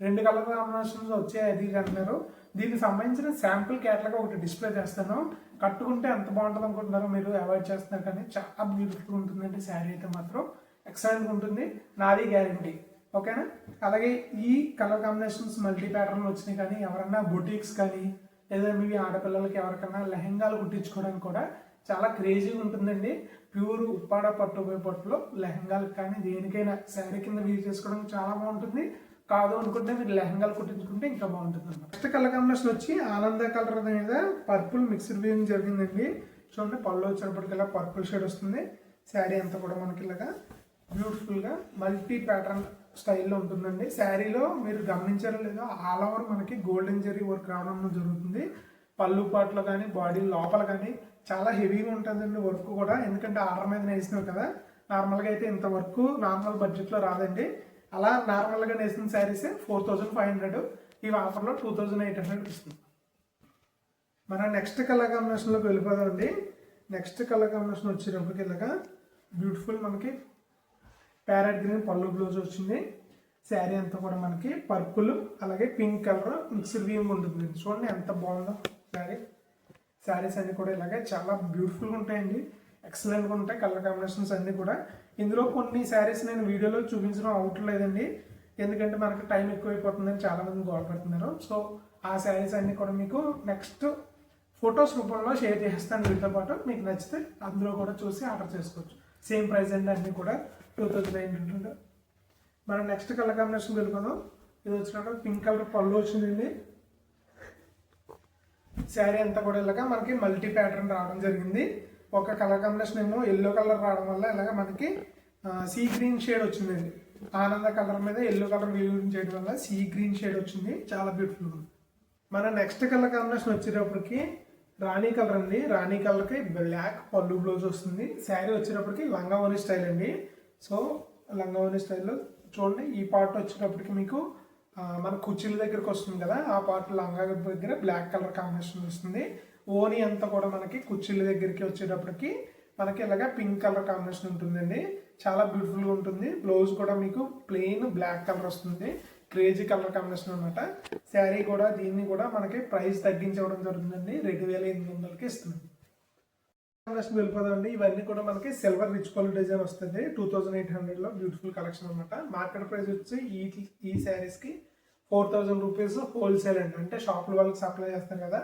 [SPEAKER 1] 2 కలర్ కాంబినేషన్స్ వచ్చాయి అది అంటున్నారు. దీనికి సంబంధించిన శాంపుల్ క్యాటలాగ్ ఒకటి డిస్ప్లే చేస్తాను. కట్టుకుంటే ఎంత బాగుంటుంది అనుకుంటున్నారో మీరు అవాయిడ్ చేస్తున్నారు, కానీ చాలా బ్యూటిఫుల్ ఉంటుందండి శారీ అయితే మాత్రం ఎక్సలెంట్గా ఉంటుంది, నాది గ్యారంటీ. ఓకేనా. అలాగే ఈ కలర్ కాంబినేషన్స్ మల్టీ ప్యాటర్న్ వచ్చినాయి, కానీ ఎవరన్నా బొటిక్స్ కానీ లేదా మీ ఆడపిల్లలకి ఎవరికన్నా లెహంగాలు కుట్టించుకోవడానికి కూడా చాలా క్రేజీగా ఉంటుందండి. ప్యూర్ ఉప్పాడ పట్టులో లెహంగాలకు కానీ దేనికైనా శారీ కింద యూజ్ చేసుకోవడానికి చాలా బాగుంటుంది. కాదు అనుకుంటే మీరు లెహంగాలు కుట్టించుకుంటే ఇంకా బాగుంటుంది అన్నమాట. నెక్స్ట్ కలర్ కాంబినేషన్ వచ్చి ఆనంద కలర్ మీద పర్పుల్ మిక్స్డ్ వేయింగ్ జరిగిందండి. చూడండి పళ్ళు వచ్చేటప్పటికల్లా పర్పుల్ షేడ్ వస్తుంది. శారీ అంతా కూడా మనకి ఇలాగా బ్యూటిఫుల్గా మల్టీ ప్యాటర్న్ స్టైల్లో ఉంటుందండి. శారీలో మీరు గమనించారో లేదో ఆల్ ఓవర్ మనకి గోల్డెన్ జరీ వర్క్ రావడం జరుగుతుంది. పళ్ళు పాటలో కానీ బాడీ లోపల కానీ చాలా హెవీగా ఉంటుందండి వర్క్ కూడా, ఎందుకంటే ఆర్డర్ మీద వేసినావు కదా. నార్మల్గా అయితే ఇంత వర్క్ నార్మల్ బడ్జెట్లో రాదండి. అలా నార్మల్గా వేసిన శారీస్ 4500, ఈ ఆఫర్లో 2800 ఇస్తుంది. మన నెక్స్ట్ కలర్ కాంబినేషన్లోకి వెళ్ళిపోదామండి. నెక్స్ట్ కలర్ కాంబినేషన్ వచ్చేటప్పటికి ఇలాగా బ్యూటిఫుల్ మనకి ప్యారెట్ గ్రీన్ పళ్ళు బ్లౌజ్ వచ్చింది. శారీ అంతా కూడా మనకి పర్పుల్ అలాగే పింక్ కలర్ మిక్స్డ్ వీవింగ్ ఉంటుంది. చూడండి ఎంత బాగుందో శారీస్ అన్నీ కూడా ఇలాగే చాలా బ్యూటిఫుల్గా ఉంటాయండి, ఎక్సలెంట్గా ఉంటాయి కలర్ కాంబినేషన్స్ అన్నీ కూడా. ఇందులో కొన్ని శారీస్ నేను వీడియోలో చూపించడం అవట్లేదండి, ఎందుకంటే మనకి టైం ఎక్కువైపోతుందని చాలామంది గోడపడుతున్నారు. సో ఆ శారీస్ అన్నీ కూడా మీకు నెక్స్ట్ ఫొటోస్ రూపంలో షేర్ చేస్తాను వీటితో పాటు. మీకు నచ్చితే అందులో కూడా చూసి ఆర్డర్ చేసుకోవచ్చు. సేమ్ ప్రైస్ అండి అన్నీ కూడా 2800. మనం నెక్స్ట్ కలర్ కాంబినేషన్ వెళ్ళిపోదాం. ఇది వచ్చినప్పుడు పింక్ కలర్ పళ్ళు వచ్చిందండి. శారీ అంతా కూడా ఇలాగా మనకి మల్టీ ప్యాటర్న్ రావడం జరిగింది. ఒక కలర్ కాంబినేషన్ ఏమో ఎల్లో కలర్ రావడం వల్ల ఇలాగ మనకి సీ గ్రీన్ షేడ్ వచ్చిందండి. ఆనంద కలర్ మీద ఎల్లో కలర్ వీవింగ్ చేయడం వల్ల సీ గ్రీన్ షేడ్ వచ్చింది, చాలా బ్యూటిఫుల్ ఉంది. మన నెక్స్ట్ కలర్ కాంబినేషన్ వచ్చేటప్పటికి రాణి కలర్ అండి. రాణి కలర్కి బ్లాక్ పళ్ళు బ్లౌజ్ వస్తుంది. శారీ వచ్చేటప్పటికి లంగావోని స్టైల్ అండి. సో లంగావోని స్టైల్లో చూడండి ఈ పార్ట్ వచ్చేటప్పటికి మీకు మన కుర్చీల దగ్గరకు వస్తుంది కదా, ఆ పార్ట్ లంగా దగ్గర బ్లాక్ కలర్ కాంబినేషన్ వస్తుంది. ఓని అంతా కూడా మనకి కుర్చీల దగ్గరికి వచ్చేటప్పటికి మనకి ఇలాగా పింక్ కలర్ కాంబినేషన్ ఉంటుందండి, చాలా బ్యూటిఫుల్గా ఉంటుంది. బ్లౌజ్ కూడా మీకు ప్లెయిన్ బ్లాక్ కలర్ వస్తుంది, క్రేజీ కలర్ కాంబినేషన్ అనమాట. శారీ కూడా దీన్ని కూడా మనకి ప్రైస్ తగ్గించడం జరుగుతుందండి, 2800కి ఇస్తుంది. కాంబినేషన్ వెళ్ళిపోదండి. ఇవన్నీ కూడా మనకి సిల్వర్ రిచ్ పళ్ళు డిజైన్ వస్తుంది. 2800లో బ్యూటిఫుల్ కలెక్షన్ అనమాట. మార్కెట్ ప్రైస్ వచ్చి ఈ శారీస్కి 4000 రూపీస్ హోల్సేల్ అండి, అంటే షాపుల వాళ్ళకి సప్లై చేస్తాం కదా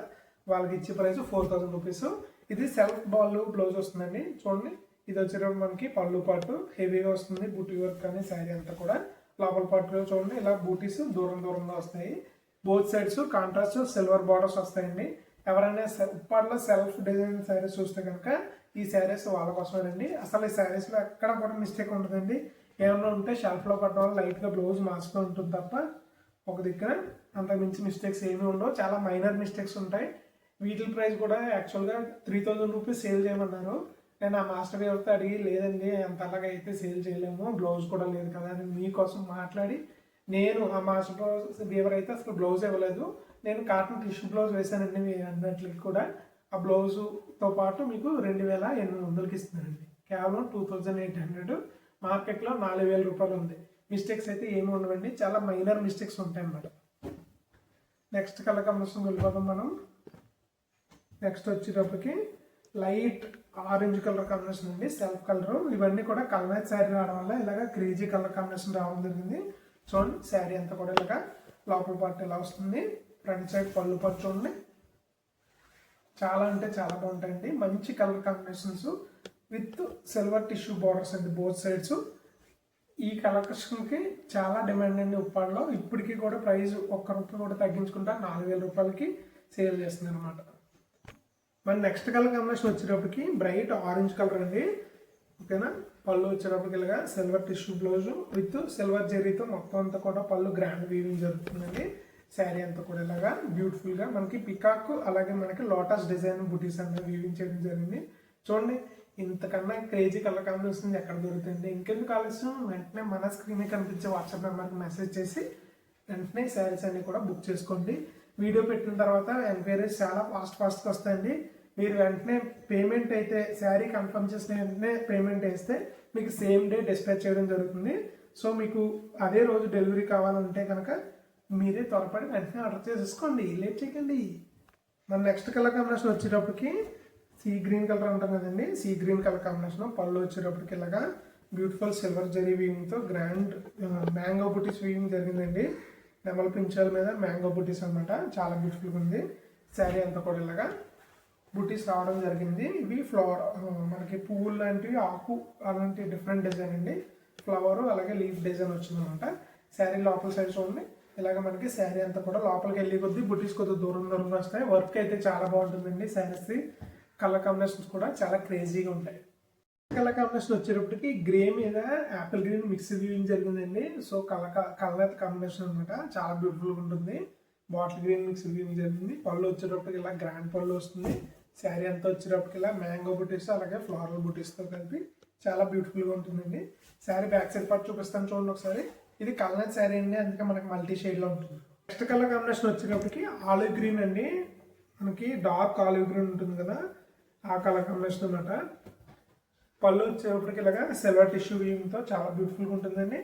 [SPEAKER 1] వాళ్ళకి ఇచ్చే ప్రైస్ 4000 రూపీస్. ఇది సెల్ఫ్ బాల్ బ్లౌజ్ వస్తుందండి. చూడండి ఇది వచ్చేటప్పుడు మనకి పళ్ళు పాటు హెవీగా వస్తుంది, బూటీ వర్క్ కానీ శారీ అంతా కూడా. లోపల పాటులో చూడండి ఇలా బూటీస్ దూరంగా వస్తాయి. Both sides contrast silver borders వస్తాయండి. ఎవరైనా ఉప్పాడలో సెల్ఫ్ డిజైన్ శారీస్ చూస్తే కనుక ఈ శారీస్ వాళ్ళ కోసమేనండి. అసలు ఈ శారీస్లో ఎక్కడ కూడా మిస్టేక్ ఉంటుందండి. ఏమన్నా ఉంటే షెల్ఫ్లో పట్టడం వల్ల లైట్గా బ్లౌజ్ మార్చుతూ ఉంటుంది తప్ప ఒక దగ్గర అంత మించి మిస్టేక్స్ ఏమీ ఉండవు, చాలా మైనర్ మిస్టేక్స్ ఉంటాయి. వీటి ప్రైస్ కూడా యాక్చువల్గా 3000 రూపీస్ సేల్ చేయమన్నారు. నేను ఆ మాస్టర్ గారితో అడిగి లేదండి అంత అలాగా అయితే సేల్ చేయలేము, బ్లౌజ్ కూడా లేదు కదా అని మీకోసం మాట్లాడి నేను ఆ మాస్టర్ బ్లౌజ్ వీవర్ అయితే అసలు బ్లౌజ్ ఇవ్వలేదు, నేను కాటన్ టిష్యూ బ్లౌజ్ వేసానండి మీ అన్నిటికి కూడా. ఆ బ్లౌజుతో పాటు మీకు 2800కి ఇస్తున్నానండి, కేవలం 2800. మార్కెట్లో 4000 రూపాయలు ఉంది. మిస్టేక్స్ అయితే ఏమి ఉండవండి, చాలా మైనర్ మిస్టేక్స్ ఉంటాయి అన్నమాట. నెక్స్ట్ కలర్ కాంబినేషన్ వెళ్ళిపోదాం మనం. నెక్స్ట్ వచ్చేటప్పటికి లైట్ ఆరెంజ్ కలర్ కాంబినేషన్ అండి, సెల్ఫ్ కలర్. ఇవన్నీ కూడా కలర్ శారీ రావడం వల్ల ఇలాగ క్రేజీ కలర్ కాంబినేషన్ రావడం జరిగింది. చూడండి శారీ అంతా కూడా ఇలాగా లోపల పార్ట్ ఇలా వస్తుంది. ఫ్రంట్ సైడ్ పళ్ళు పాటు చూడండి, చాలా అంటే చాలా బాగుంటాయండి. మంచి colour combinations with silver tissue borders అండి బోత్ సైడ్స్. ఈ కలెక్షన్కి చాలా డిమాండ్ అండి ఉప్పాడలో. ఇప్పటికీ కూడా ప్రైస్ ₹1 కూడా తగ్గించుకుంటా 4000 రూపాయలకి సేల్ చేస్తుంది అనమాట. మన నెక్స్ట్ కలర్ కాంబినేషన్ వచ్చేటప్పటికి బ్రైట్ ఆరెంజ్ కలర్ అండి, ఓకేనా. పళ్ళు వచ్చేటప్పటికి ఇలాగా silver tissue blouse with silver జెరీతో మొత్తం అంతా కూడా పళ్ళు గ్రాండ్ వీవింగ్ జరుగుతుందండి. శారీ అంతా కూడా ఇలాగా బ్యూటిఫుల్గా మనకి పికాక్ అలాగే మనకి లోటస్ డిజైన్ బుటీస్ అనేది వీవింగ్ చేయడం జరిగింది. చూడండి ఇంతకన్నా క్రేజీ కలర్ కాంబినేషన్ ఎక్కడ దొరుకుతుంది. ఇంకెందుకు ఆలస్యం, వెంటనే మన స్క్రీన్ కనిపించే వాట్సాప్ నెంబర్కి మెసేజ్ చేసి వెంటనే శారీస్ అన్ని కూడా బుక్ చేసుకోండి. వీడియో పెట్టిన తర్వాత ఎంక్వైరీస్ చాలా ఫాస్ట్గా వస్తాయండి. మీరు వెంటనే పేమెంట్ అయితే శారీ కన్ఫర్మ్ చేసిన వెంటనే పేమెంట్ వేస్తే మీకు సేమ్ డే డిస్పాచ్ చేయడం జరుగుతుంది. సో మీకు అదే రోజు డెలివరీ కావాలంటే కనుక మీరే త్వరపడి వెంటనే ఆర్డర్ చేసేసుకోండి, లేట్ చేయకండి. మన నెక్స్ట్ కలర్ కాంబినేషన్ వచ్చేటప్పటికి సీ గ్రీన్ కలర్ అంటాం కదండి, సీ గ్రీన్ కలర్ కాంబినేషన్. పళ్ళు వచ్చేటప్పటికి ఇలాగా బ్యూటిఫుల్ సిల్వర్ జరీ వీవింగ్తో గ్రాండ్ మ్యాంగో బుటీస్ వీవింగ్ జరిగిందండి. నెమల పించాల మీద మ్యాంగో బుటీస్ అనమాట, చాలా బ్యూటిఫుల్గా ఉంది. శారీ అంతా కూడా ఇలాగా బుటీస్ రావడం జరిగింది. ఇవి ఫ్లవర్ మనకి పువ్వులు లాంటివి, ఆకు అలాంటి డిఫరెంట్ డిజైన్ అండి. ఫ్లవర్ అలాగే లీఫ్ డిజైన్ వచ్చిందనమాట. శారీ లోపల సైడ్ చూడండి ఇలాగ మనకి శారీ అంతా కూడా లోపలికి వెళ్ళి కొద్దీ బుటీస్ కొద్దిగా దూరంగా వస్తాయి. వర్క్ అయితే చాలా బాగుంటుందండి. శారీస్ కలర్ కాంబినేషన్స్ కూడా చాలా క్రేజీగా ఉంటాయి. కలర్ కాంబినేషన్ వచ్చేటప్పటికి గ్రే మీద యాపిల్ గ్రీన్ మిక్స్ వ్యూయింగ్ జరిగిందండి. సో కలర్ కాంబినేషన్ అనమాట, చాలా బ్యూటిఫుల్గా ఉంటుంది. బాటిల్ గ్రీన్ మిక్స్ వ్యూయింగ్ జరిగింది. పళ్ళు వచ్చేటప్పటికి ఇలా గ్రాండ్ పళ్ళు వస్తుంది. శారీ అంతా వచ్చేటప్పటికి ఇలా మ్యాంగో బుటీస్ అలాగే ఫ్లోరల్ బుటీస్తో కలిపి చాలా బ్యూటిఫుల్గా ఉంటుందండి. శారీ బ్యాక్ సైడ్ పార్ట్ చూపిస్తాను చూడండి ఒకసారి. ఇది కలర్ శారీ అండి, అందుకే మనకి మల్టీ షేడ్లో ఉంటుంది. నెక్స్ట్ కలర్ కాంబినేషన్ వచ్చేటప్పటికి ఆలివ్ గ్రీన్ అండి, మనకి డార్క్ ఆలివ్ గ్రీన్ ఉంటుంది కదా ఆ కలర్ కాంబినేషన్ అనమాట. పళ్ళు వచ్చేటప్పటికి ఇలాగా సిల్వర్ టిష్యూ వీవింగ్తో చాలా బ్యూటిఫుల్గా ఉంటుందండి.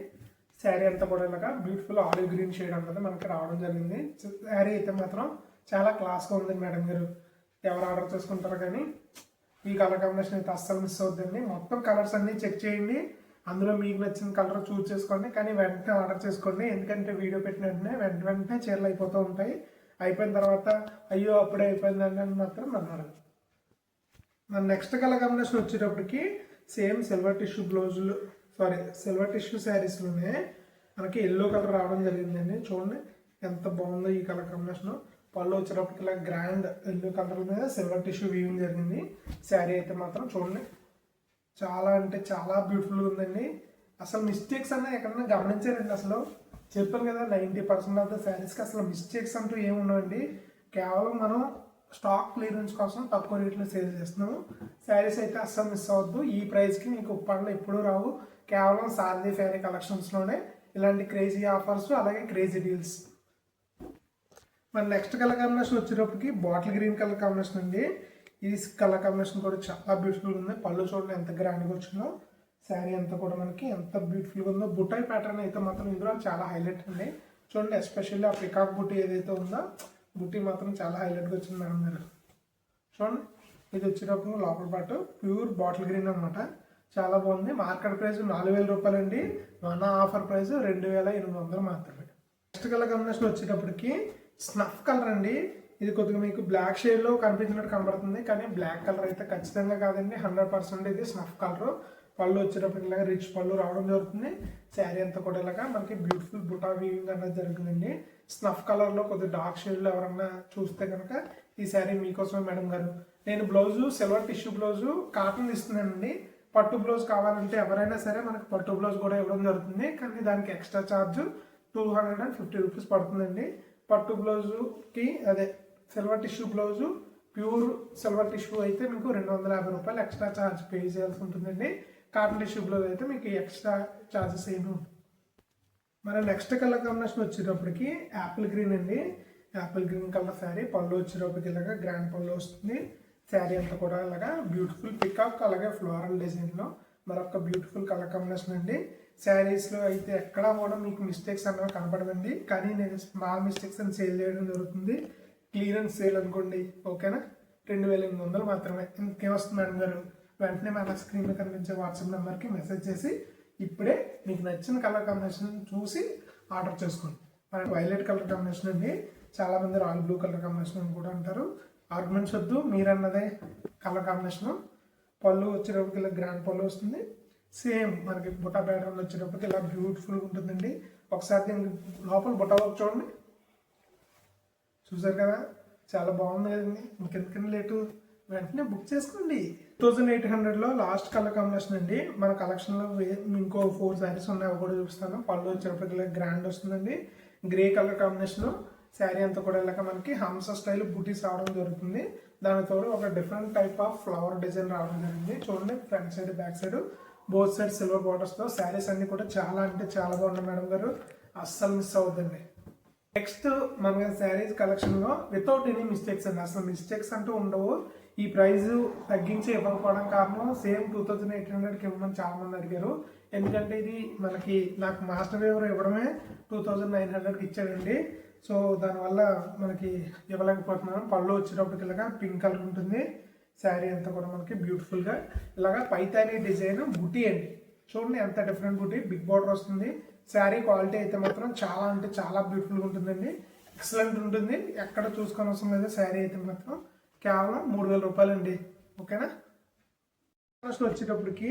[SPEAKER 1] శారీ అంతా కూడా ఇలాగా బ్యూటిఫుల్ ఆలివ్ గ్రీన్ షేడ్ అన్నది మనకి రావడం జరిగింది. శారీ అయితే మాత్రం చాలా క్లాస్గా ఉందండి మేడం గారు. ఎవరు ఆర్డర్ చేసుకుంటారు కానీ ఈ కలర్ కాంబినేషన్ అయితే అస్సలు మిస్ అవుతుందండి. మొత్తం కలర్స్ అన్నీ చెక్ చేయండి, అందులో మీకు నచ్చిన కలర్ చూస్ చేసుకోండి. కానీ వెంటనే ఆర్డర్ చేసుకోండి, ఎందుకంటే వీడియో పెట్టిన వెంటనే చీరలు అయిపోతూ ఉంటాయి. అయిపోయిన తర్వాత అయ్యో అప్పుడే అయిపోయిందండి అని మాత్రం అన్నారు. మన నెక్స్ట్ కలర్ కాంబినేషన్ వచ్చేటప్పటికి సేమ్ సిల్వర్ టిష్యూ శారీస్లోనే మనకి ఎల్లో కలర్ రావడం జరిగిందండి. చూడండి ఎంత బాగుందో ఈ కలర్ కాంబినేషన్. పళ్ళు వచ్చేటప్పటికి ఇలా గ్రాండ్ ఎల్లో కలర్ మీద సిల్వర్ టిష్యూ వీవింగ్ జరిగింది. శారీ అయితే మాత్రం చూడండి చాలా అంటే చాలా బ్యూటిఫుల్గా ఉందండి. అసలు మిస్టేక్స్ అన్నీ ఎక్కడన్నా గమనించారండి? అసలు చెప్పాను కదా 90% ఆఫ్ ద శారీస్కి అసలు మిస్టేక్స్ అంటూ ఏమున్నాయండి. కేవలం మనం స్టాక్ క్లియరెన్స్ కోసం తక్కువ రేట్లో సేల్ చేస్తున్నాము. శారీస్ అయితే అస్సలు మిస్ అవ్వద్దు. ఈ ప్రైస్కి మీకు ఉప్పాడలో ఎప్పుడూ రావు. కేవలం సారథి ఫ్యారీ కలెక్షన్స్లోనే ఇలాంటి క్రేజీ ఆఫర్స్ అలాగే క్రేజీ డీల్స్. మన నెక్స్ట్ కలర్ కాంబినేషన్ వచ్చేటప్పటికి బాటిల్ గ్రీన్ కలర్ కాంబినేషన్ అండి. ఈ కలర్ కాంబినేషన్ కూడా చాలా బ్యూటిఫుల్గా ఉంది. పళ్ళు చూడండి ఎంత గ్రాండ్గా వచ్చిందో. శారీ అంతా కూడా మనకి ఎంత బ్యూటిఫుల్గా ఉందో. బుటాయి ప్యాటర్న్ అయితే మాత్రం ఇందులో చాలా హైలైట్ అండి. చూడండి ఎస్పెషల్లీ ఆ పికాక్ బుటీ ఏదైతే ఉందో బుటీ మాత్రం చాలా హైలైట్గా వచ్చింది మేడం గారు. చూడండి ఇది వచ్చేటప్పుడు లోపల పాటు ప్యూర్ బాటిల్ గ్రీన్ అనమాట, చాలా బాగుంది. మార్కెట్ ప్రైస్ 4000 రూపాయలు అండి, మన ఆఫర్ ప్రైస్ 2800 మాత్రమే. నెక్స్ట్ కలర్ కాంబినేషన్ వచ్చేటప్పటికి స్నఫ్ కలర్ అండి. ఇది కొద్దిగా మీకు బ్లాక్ షేడ్లో కనిపించినట్టు కనబడుతుంది, కానీ బ్లాక్ కలర్ అయితే ఖచ్చితంగా కాదండి. 100% ఇది స్నఫ్ కలర్. పళ్ళు వచ్చేటప్పటికి ఇలాగా రిచ్ పళ్ళు రావడం జరుగుతుంది. శారీ అంతా కూడా ఇలాగా మనకి బ్యూటిఫుల్ బుటా వీవింగ్ అనేది జరుగుతుందండి. స్నఫ్ కలర్లో కొద్దిగా డార్క్ షేడ్లో ఎవరన్నా చూస్తే కనుక ఈ శారీ మీకోసమే మేడం గారు. నేను blouse silver tissue blouse cotton ఇస్తున్నానండి. పట్టు బ్లౌజ్ కావాలంటే ఎవరైనా సరే మనకి పట్టు బ్లౌజ్ కూడా ఇవ్వడం జరుగుతుంది, కానీ దానికి ఎక్స్ట్రా ఛార్జ్ 250 రూపీస్ పడుతుందండి. పట్టు బ్లౌజుకి అదే silver tissue blouse pure silver tissue అయితే మీకు 250 రూపాయలు ఎక్స్ట్రా ఛార్జ్ పే చేయాల్సి ఉంటుందండి. కాటన్ టిష్యూ బ్లౌజ్ అయితే మీకు ఎక్స్ట్రా ఛార్జెస్ ఏమి ఉంటుంది. మన నెక్స్ట్ కలర్ కాంబినేషన్ వచ్చేటప్పటికి యాపిల్ గ్రీన్ అండి. యాపిల్ గ్రీన్ కలర్ శారీ, పళ్ళు వచ్చేటప్పటికి ఇలాగా గ్రాండ్ పళ్ళు వస్తుంది. శారీ అంతా కూడా ఇలాగా బ్యూటిఫుల్ పికాక్ అలాగే ఫ్లోరల్ డిజైన్లో మరొక బ్యూటిఫుల్ కలర్ కాంబినేషన్ అండి. శారీస్లో అయితే ఎక్కడా కూడా మీకు మిస్టేక్స్ అనేవి కనపడవండి, కానీ నేను స్మాల్ మిస్టేక్స్ అని సేల్ చేయడం జరుగుతుంది. క్లియరెన్స్ సేల్ అనుకోండి, ఓకేనా. 2800 మాత్రమే. ఇంకేమొస్తుంది మేడం గారు, వెంటనే మన స్క్రీన్ మీద కనిపించే వాట్సాప్ నెంబర్కి మెసేజ్ చేసి ఇప్పుడే మీకు నచ్చిన కలర్ కాంబినేషన్ చూసి ఆర్డర్ చేసుకోండి. మనకి వైలెట్ కలర్ కాంబినేషన్ అండి. చాలామంది రాయల్ బ్లూ కలర్ కాంబినేషన్ అని కూడా అంటారు. ఆర్గ్యుమెంట్స్ వద్దు, మీరు అన్నదే కలర్ కాంబినేషను. పళ్ళు వచ్చేటప్పటికి ఇలా గ్రాండ్ పళ్ళు వస్తుంది. సేమ్ మనకి బుట్ట ప్యాటర్న్ వచ్చేటప్పటికి ఇలా బ్యూటిఫుల్గా ఉంటుందండి. ఒకసారి దీనికి లోపల బుట్ట వర్క్ చూడండి, చూసారు కదా, చాలా బాగుంది కదండి. ఇంకెందుకని లేటు, వెంటనే బుక్ చేసుకోండి. 2800లో లాస్ట్ కలర్ కాంబినేషన్ అండి. మన కలెక్షన్లో ఇంకో 4 శారీస్ ఉన్నాయి, అవి కూడా చూపిస్తాను. పళ్ళు వచ్చేటప్పటికి గ్రాండ్ వస్తుందండి. Grey colour combination. శారీ అంతా కూడా ఇలాగ మనకి హంస స్టైల్ బూటీస్ రావడం జరుగుతుంది. దానితో ఒక different type of flower design రావడం జరిగింది. చూడండి, front side back side both side silver బార్డర్స్తో శారీస్ అన్ని కూడా చాలా అంటే చాలా బాగున్నాయి మేడం గారు, అస్సలు మిస్ అవుతుందండి. నెక్స్ట్ మన శారీస్ కలెక్షన్లో వితౌట్ ఎనీ మిస్టేక్స్ అండి, అసలు మిస్టేక్స్ అంటూ ఉండవు. ఈ ప్రైస్ తగ్గించి ఇవ్వకపోవడం కారణం సేమ్ 2800కి ఇవ్వమని చాలా మంది అడిగారు. ఎందుకంటే ఇది మనకి నాకు మాస్టర్ వేవర్ ఇవ్వడమే 2900కి ఇచ్చాడండి. సో దానివల్ల మనకి ఇవ్వలేకపోతున్నాం. పళ్ళు వచ్చేటప్పటికి ఇలాగా పింక్ కలర్ ఉంటుంది. శారీ అంతా కూడా మనకి బ్యూటిఫుల్గా ఇలాగా పైతానీ డిజైన్ బుటీ అండి. చూడండి ఎంత డిఫరెంట్ బుటీ, బిగ్ బార్డర్ వస్తుంది. శారీ క్వాలిటీ అయితే మాత్రం చాలా అంటే చాలా బ్యూటిఫుల్గా ఉంటుందండి, ఎక్సలెంట్ ఉంటుంది. ఎక్కడ చూసుకొని అవసరం లేదు. శారీ అయితే మాత్రం కేవలం 3000 రూపాయలు అండి, ఓకేనా. వచ్చేటప్పటికి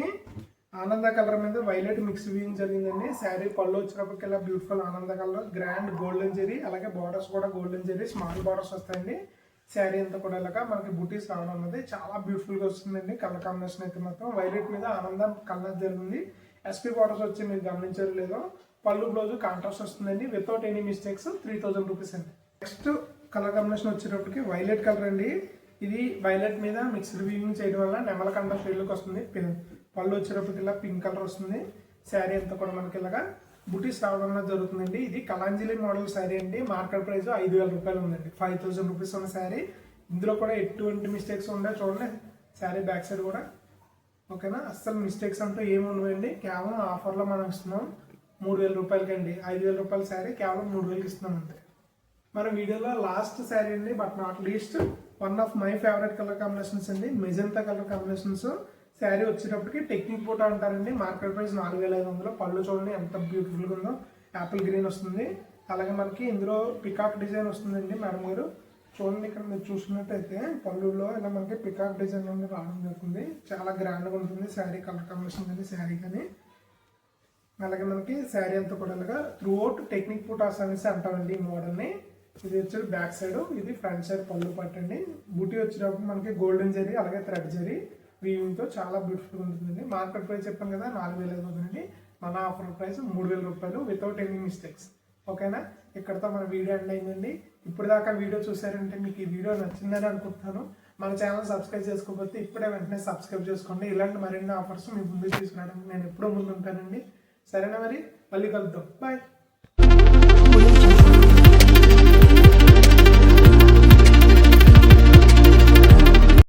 [SPEAKER 1] ఆనంద కలర్ మీద వైలెట్ మిక్స్ వీవింగ్ జరిగిందండి. శారీ పళ్ళు వచ్చేటప్పటికి ఇలా బ్యూటిఫుల్ ఆనంద కలర్, గ్రాండ్ గోల్డెన్ జెరీ, అలాగే బార్డర్స్ కూడా గోల్డెన్ జెరీ, స్మాల్ బార్డర్స్ వస్తాయండి. శారీ అంతా కూడా ఇలాగా మనకి బూటీస్ రావడం అనేది చాలా బ్యూటిఫుల్గా వస్తుందండి. కలర్ కాంబినేషన్ అయితే మాత్రం వైలెట్ మీద ఆనందం కలర్ జరిగింది. ఎస్పీ బార్డర్స్ వచ్చి మీరు గమనించారు లేదో. పళ్ళు బ్లౌజ్ కాంట్రాస్ట్ వస్తుందండి వితౌట్ ఎనీ మిస్టేక్స్. 3000 రూపీస్ అండి. నెక్స్ట్ కలర్ కాంబినేషన్ వచ్చేటప్పటికి వైలెట్ కలర్ అండి. ఇది వైలెట్ మీద మిక్స్డ్ వీవింగ్ చేయడం వల్ల నెమలకండ షేడ్లోకి వస్తుంది. పళ్ళు వచ్చేటప్పటికి ఇలా పింక్ కలర్ వస్తుంది. శారీ అంతా కూడా మనకి ఇలాగా బుటీస్ రావడం జరుగుతుందండి. ఇది కలాంజలి మోడల్ శారీ అండి. మార్కెట్ ప్రైస్ 5000 రూపాయలు ఉందండి. 5000 రూపీస్ ఉన్న శారీ. ఇందులో కూడా ఎటువంటి మిస్టేక్స్ ఉండే చూడండి. శారీ బ్యాక్ సైడ్ కూడా ఓకేనా, అస్సలు మిస్టేక్స్ అంటూ ఏమి ఉండవండి. కేవలం ఆఫర్లో మనం ఇస్తున్నాం 3000 రూపాయలకి అండి. 5000 రూపాయల శారీ కేవలం 3000కి ఇస్తున్నాం అంతే. మన వీడియోలో లాస్ట్ శారీ అండి, but not least one of my favourite colour combinations అండి, మెజంతా కలర్ కాంబినేషన్స్. శారీ వచ్చేటప్పటికి టెక్నిక్ బూటా అంటారండి. Market price 4500. పళ్ళు చూడండి ఎంత బ్యూటిఫుల్గా ఉందో, యాపిల్ గ్రీన్ వస్తుంది. అలాగే మనకి ఇందులో పికాక్ డిజైన్ వస్తుందండి మేడం గారు. చూడండి, ఇక్కడ మీరు చూసినట్టయితే పళ్ళులో ఇలా మనకి పికాక్ డిజైన్ అనేది రావడం జరుగుతుంది. చాలా గ్రాండ్గా ఉంటుంది శారీ కలర్ కాంబినేషన్ కానీ శారీ కానీ. అలాగే మనకి శారీ అంతా కూడా ఇలాగా త్రూ అవుట్ టెక్నిక్ బూటాస్ అనేసి అంటామండి ఈ మోడల్ని. ఇది వచ్చి బ్యాక్ సైడ్, ఇది ఫ్రంట్ సైడ్ పళ్ళు పట్టండి. బూటీ వచ్చేటప్పుడు మనకి గోల్డెన్ జరీ అలాగే థ్రెడ్ జరీ వీవింగ్తో చాలా బ్యూటిఫుల్గా ఉంటుందండి. మార్కెట్ ప్రైస్ చెప్పాను కదా 4500 అండి. మన ఆఫర్ ప్రైస్ 3000 రూపాయలు వితౌట్ ఎనీ మిస్టేక్స్, ఓకేనా. ఇక్కడతో మన వీడియో ఎండ్ అయిందండి. ఇప్పుడు దాకా వీడియో చూసారంటే మీకు ఈ వీడియో నచ్చిందని అనుకుంటున్నాను. మన ఛానల్ సబ్స్క్రైబ్ చేసుకోకపోతే ఇప్పుడే వెంటనే సబ్స్క్రైబ్ చేసుకోండి. ఇలాంటి మరిన్ని ఆఫర్స్ మీ ముందుకు తీసుకురావడానికి నేను ఎప్పుడూ ముందు ఉంటానండి. సరేనా, మరి మళ్ళీ కలుద్దాం, బాయ్.